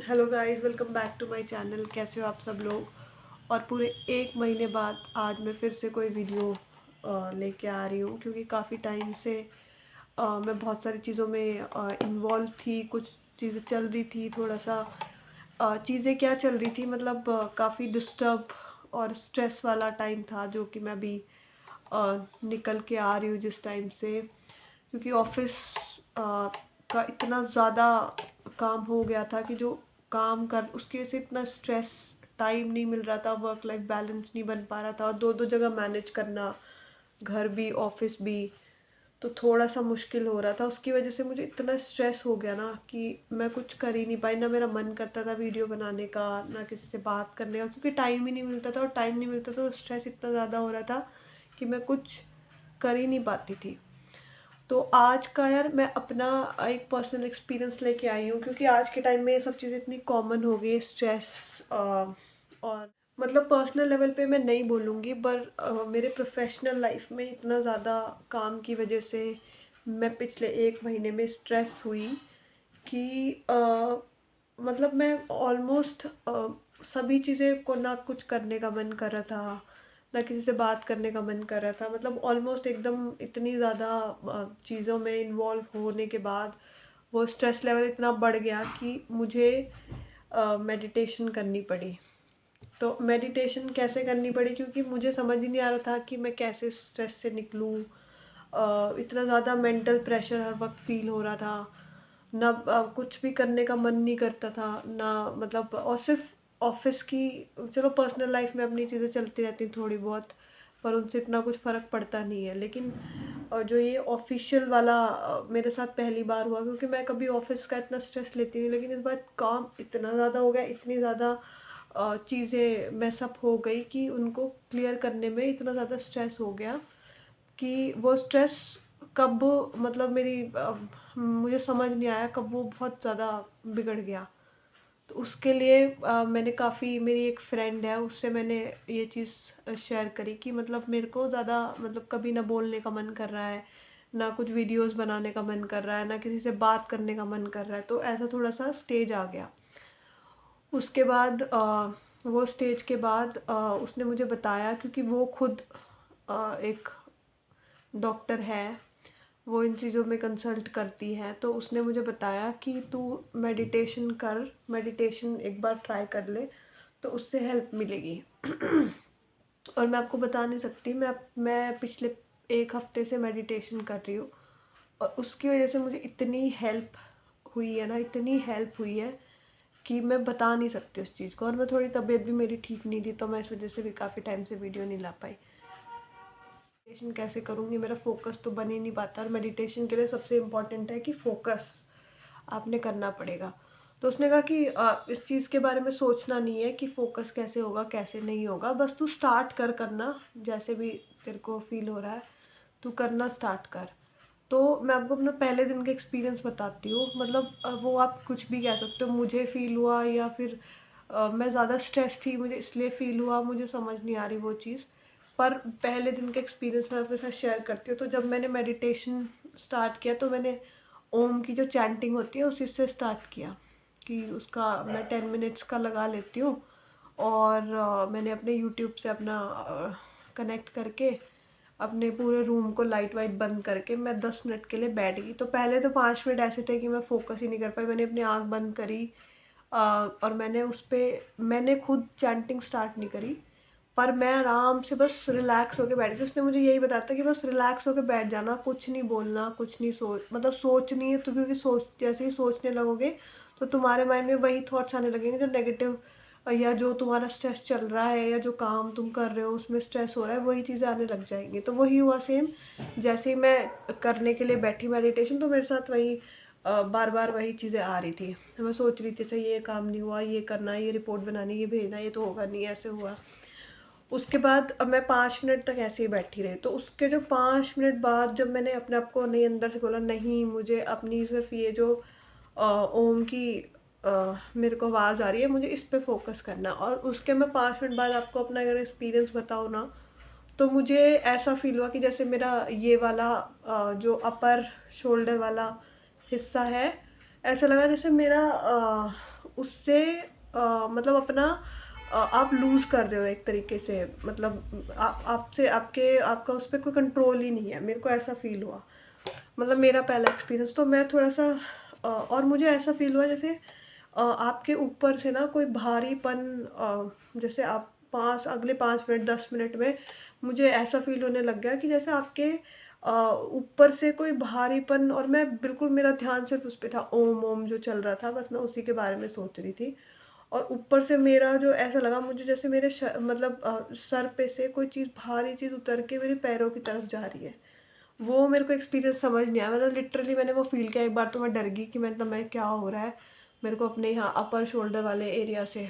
Hello guys, welcome back to my channel. कैसे हो आप सब लोग। और पूरे 1 महीने बाद आज मैं फिर से कोई वीडियो लेके आ रही हूँ, क्योंकि काफ़ी टाइम से मैं बहुत सारी चीज़ों में इन्वॉल्व थी। कुछ चीज़ें चल रही थी, थोड़ा सा चीज़ें क्या चल रही थी, मतलब काफ़ी डिस्टर्ब और स्ट्रेस वाला टाइम था, जो कि मैं अभी निकल के आ रही हूँ जिस टाइम से। क्योंकि ऑफिस का इतना ज़्यादा काम हो गया था कि जो काम कर उसकी वजह से इतना स्ट्रेस, टाइम नहीं मिल रहा था, वर्क लाइफ बैलेंस नहीं बन पा रहा था, और दो दो जगह मैनेज करना, घर भी ऑफिस भी, तो थोड़ा सा मुश्किल हो रहा था। उसकी वजह से मुझे इतना स्ट्रेस हो गया ना कि मैं कुछ कर ही नहीं पाई। ना मेरा मन करता था वीडियो बनाने का, ना किसी से बात करने का, क्योंकि टाइम ही नहीं मिलता था। और टाइम नहीं मिलता था तो स्ट्रेस इतना ज़्यादा हो रहा था कि मैं कुछ कर ही नहीं पाती थी। तो आज का यार मैं अपना एक पर्सनल एक्सपीरियंस लेके आई हूँ, क्योंकि आज के टाइम में ये सब चीज़ें इतनी कॉमन हो गई, स्ट्रेस। और मतलब पर्सनल लेवल पे मैं नहीं बोलूँगी, पर मेरे प्रोफेशनल लाइफ में इतना ज़्यादा काम की वजह से मैं पिछले 1 महीने में स्ट्रेस हुई कि मतलब मैं ऑलमोस्ट सभी चीज़ें को ना कुछ करने का मन कर रहा था, ना किसी से बात करने का मन कर रहा था। मतलब ऑलमोस्ट एकदम इतनी ज़्यादा चीज़ों में इन्वॉल्व होने के बाद वो स्ट्रेस लेवल इतना बढ़ गया कि मुझे मेडिटेशन करनी पड़ी। तो मेडिटेशन कैसे करनी पड़ी, क्योंकि मुझे समझ ही नहीं आ रहा था कि मैं कैसे स्ट्रेस से निकलूँ। इतना ज़्यादा मेंटल प्रेशर हर वक्त फील हो रहा था। ना कुछ भी करने का मन नहीं करता था ना, मतलब। और सिर्फ ऑफिस की, चलो पर्सनल लाइफ में अपनी चीज़ें चलती रहती हैं थोड़ी बहुत, पर उनसे इतना कुछ फ़र्क पड़ता नहीं है। लेकिन जो ये ऑफिशियल वाला मेरे साथ पहली बार हुआ, क्योंकि मैं कभी ऑफिस का इतना स्ट्रेस लेती नहीं, लेकिन इस बार काम इतना ज़्यादा हो गया, इतनी ज़्यादा चीज़ें मैसअप हो गई कि उनको क्लियर करने में इतना ज़्यादा स्ट्रेस हो गया कि वो स्ट्रेस कब, मतलब मुझे समझ नहीं आया कब वो बहुत ज़्यादा बिगड़ गया। तो उसके लिए मैंने काफ़ी, मेरी एक फ्रेंड है, उससे मैंने ये चीज़ शेयर करी कि मतलब मेरे को ज़्यादा, मतलब कभी ना बोलने का मन कर रहा है, ना कुछ वीडियोस बनाने का मन कर रहा है, ना किसी से बात करने का मन कर रहा है। तो ऐसा थोड़ा सा स्टेज आ गया। उसके बाद वो स्टेज के बाद उसने मुझे बताया, क्योंकि वो खुद एक डॉक्टर है, वो इन चीज़ों में कंसल्ट करती है। तो उसने मुझे बताया कि तू मेडिटेशन कर, मेडिटेशन एक बार ट्राई कर ले, तो उससे हेल्प मिलेगी। और मैं आपको बता नहीं सकती, मैं पिछले 1 हफ्ते से मेडिटेशन कर रही हूँ, और उसकी वजह से मुझे इतनी हेल्प हुई है ना, इतनी हेल्प हुई है कि मैं बता नहीं सकती उस चीज़ को। और मैं थोड़ी तबीयत भी मेरी ठीक नहीं थी, तो मैं इस वजह से भी काफ़ी टाइम से वीडियो नहीं ला पाई। मेडिटेशन कैसे करूँगी, मेरा फोकस तो बन ही नहीं पाता। और मेडिटेशन के लिए सबसे इम्पॉर्टेंट है कि फोकस आपने करना पड़ेगा। तो उसने कहा कि इस चीज़ के बारे में सोचना नहीं है कि फ़ोकस कैसे होगा कैसे नहीं होगा, बस तू स्टार्ट करना, जैसे भी तेरे को फील हो रहा है तू करना स्टार्ट कर। तो मैं आपको अपना पहले दिन का एक्सपीरियंस बताती हूँ। मतलब वो आप कुछ भी कह सकते हो, मुझे फ़ील हुआ या फिर मैं ज़्यादा स्ट्रेस थी मुझे इसलिए फ़ील हुआ, मुझे समझ नहीं आ रही वो चीज़। पर पहले दिन का एक्सपीरियंस मैं आपके साथ शेयर करती हूँ। तो जब मैंने मेडिटेशन स्टार्ट किया, तो मैंने ओम की जो चैंटिंग होती है उसी से स्टार्ट किया, कि उसका मैं 10 मिनट्स का लगा लेती हूँ। और मैंने अपने यूट्यूब से अपना कनेक्ट करके अपने पूरे रूम को लाइट वाइट बंद करके मैं 10 मिनट के लिए बैठ गई। तो पहले तो 5 मिनट ऐसे थे कि मैं फोकस ही नहीं कर पाई। मैंने अपनी आँख बंद करी, और मैंने उस पर मैंने खुद चैंटिंग स्टार्ट नहीं करी, पर मैं आराम से बस रिलैक्स होके बैठ गई। उसने मुझे यही बताया था कि बस रिलैक्स होके बैठ जाना, कुछ नहीं बोलना, कुछ नहीं मतलब सोचनी है तो, क्योंकि जैसे ही सोचने लगोगे तो तुम्हारे माइंड में वही थॉट्स आने लगेंगे जो नेगेटिव, या जो तुम्हारा स्ट्रेस चल रहा है, या जो काम तुम कर रहे हो उसमें स्ट्रेस हो रहा है, वही चीज़ें आने लग जाएंगी। तो वही हुआ सेम। जैसे ही मैं करने के लिए बैठी मेडिटेशन, तो मेरे साथ वही बार बार वही चीज़ें आ रही थी। मैं सोच रही थी अच्छा ये काम नहीं हुआ, ये करना, ये रिपोर्ट बनानी, ये भेजना, ये तो होगा नहीं, ऐसे हुआ। उसके बाद अब मैं 5 मिनट तक ऐसे ही बैठी रही। तो उसके जो 5 मिनट बाद जब मैंने अपने आप को नहीं अंदर से बोला, नहीं मुझे अपनी सिर्फ ये जो ओम की मेरे को आवाज़ आ रही है, मुझे इस पे फोकस करना। और उसके मैं 5 मिनट बाद आपको अपना अगर एक्सपीरियंस बताऊँ ना, तो मुझे ऐसा फील हुआ कि जैसे मेरा ये वाला जो अपर शोल्डर वाला हिस्सा है, ऐसा लगा जैसे मेरा उससे मतलब अपना आप लूज़ कर रहे हो एक तरीके से, मतलब आपसे आपका उस पर कोई कंट्रोल ही नहीं है। मेरे को ऐसा फ़ील हुआ, मतलब मेरा पहला एक्सपीरियंस। तो मैं थोड़ा सा और मुझे ऐसा फ़ील हुआ जैसे आपके ऊपर से ना कोई भारीपन, जैसे आप अगले 5 मिनट 10 मिनट में मुझे ऐसा फ़ील होने लग गया कि जैसे आपके ऊपर से कोई भारीपन, और मैं बिल्कुल, मेरा ध्यान सिर्फ उस पे था, ओम ओम जो चल रहा था, बस मैं उसी के बारे में सोच रही थी। और ऊपर से मेरा जो ऐसा लगा मुझे जैसे मेरे मतलब सर पे से कोई चीज़, भारी चीज़ उतर के मेरे पैरों की तरफ जा रही है। वो मेरे को एक्सपीरियंस समझ नहीं आया, मतलब लिटरली मैंने वो फील किया। एक बार तो मैं डर गई कि मतलब मैं क्या हो रहा है, मेरे को अपने यहाँ अपर शोल्डर वाले एरिया से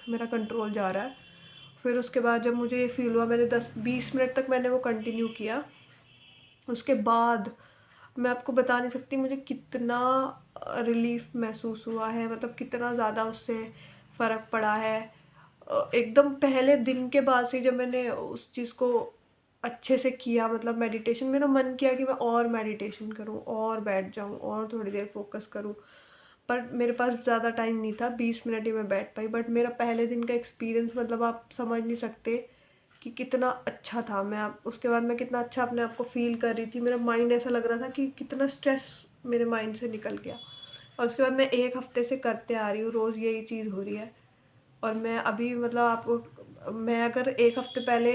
मेरा कंट्रोल जा रहा है। फिर उसके बाद जब मुझे ये फील हुआ, मैंने 10-20 मिनट तक मैंने वो कंटिन्यू किया। उसके बाद मैं आपको बता नहीं सकती मुझे कितना रिलीफ महसूस हुआ है, मतलब कितना ज़्यादा उससे फ़र्क पड़ा है। एकदम पहले दिन के बाद से जब मैंने उस चीज़ को अच्छे से किया, मतलब मेडिटेशन, मेरा मन किया कि मैं और मेडिटेशन करूं और बैठ जाऊं और थोड़ी देर फोकस करूं, पर मेरे पास ज़्यादा टाइम नहीं था, 20 मिनट ही मैं बैठ पाई। बट मेरा पहले दिन का एक्सपीरियंस, मतलब आप समझ नहीं सकते कि कितना अच्छा था। उसके बाद मैं कितना अच्छा अपने आप को फील कर रही थी। मेरा माइंड ऐसा लग रहा था कि कितना स्ट्रेस मेरे माइंड से निकल गया। और उसके बाद मैं 1 हफ्ते से करते आ रही हूँ, रोज़ यही चीज़ हो रही है। और मैं अभी, मतलब आपको, मैं अगर 1 हफ्ते पहले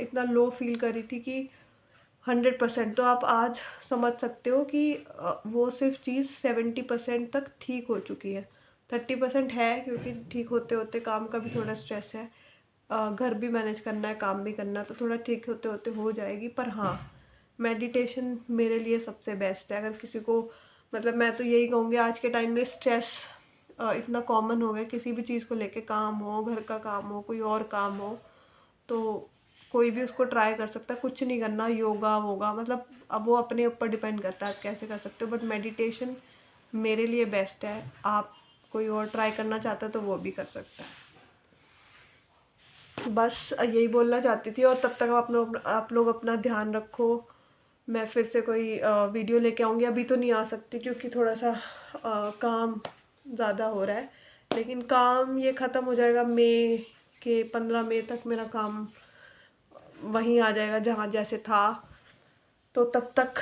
इतना लो फील कर रही थी कि 100%, तो आप आज समझ सकते हो कि वो सिर्फ चीज़ 70% तक ठीक हो चुकी है। 30% है, क्योंकि ठीक होते होते काम का भी थोड़ा स्ट्रेस है, घर भी मैनेज करना है, काम भी करना है, तो थोड़ा ठीक होते होते हो जाएगी। पर हाँ, मेडिटेशन मेरे लिए सबसे बेस्ट है। अगर किसी को, मतलब मैं तो यही कहूँगी, आज के टाइम में स्ट्रेस इतना कॉमन हो गया, किसी भी चीज़ को लेके, काम हो, घर का काम हो, कोई और काम हो, तो कोई भी उसको ट्राई कर सकता है। कुछ नहीं करना, योगा वोगा, मतलब अब वो अपने ऊपर डिपेंड करता है आप कैसे कर सकते हो, बट मेडिटेशन मेरे लिए बेस्ट है। आप कोई और ट्राई करना चाहता है तो वो भी कर सकता है। बस यही बोलना चाहती थी। और तब तक आप लोग अपना ध्यान रखो। मैं फिर से कोई वीडियो लेके आऊँगी। अभी तो नहीं आ सकती क्योंकि थोड़ा सा काम ज़्यादा हो रहा है, लेकिन काम ये ख़त्म हो जाएगा मई के 15 मई तक। मेरा काम वहीं आ जाएगा जहाँ जैसे था। तो तब तक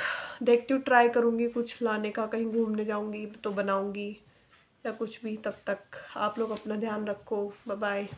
देखती हूँ, ट्राई करूँगी कुछ लाने का, कहीं घूमने जाऊँगी तो बनाऊँगी या कुछ भी। तब तक आप लोग अपना ध्यान रखो। Bye bye.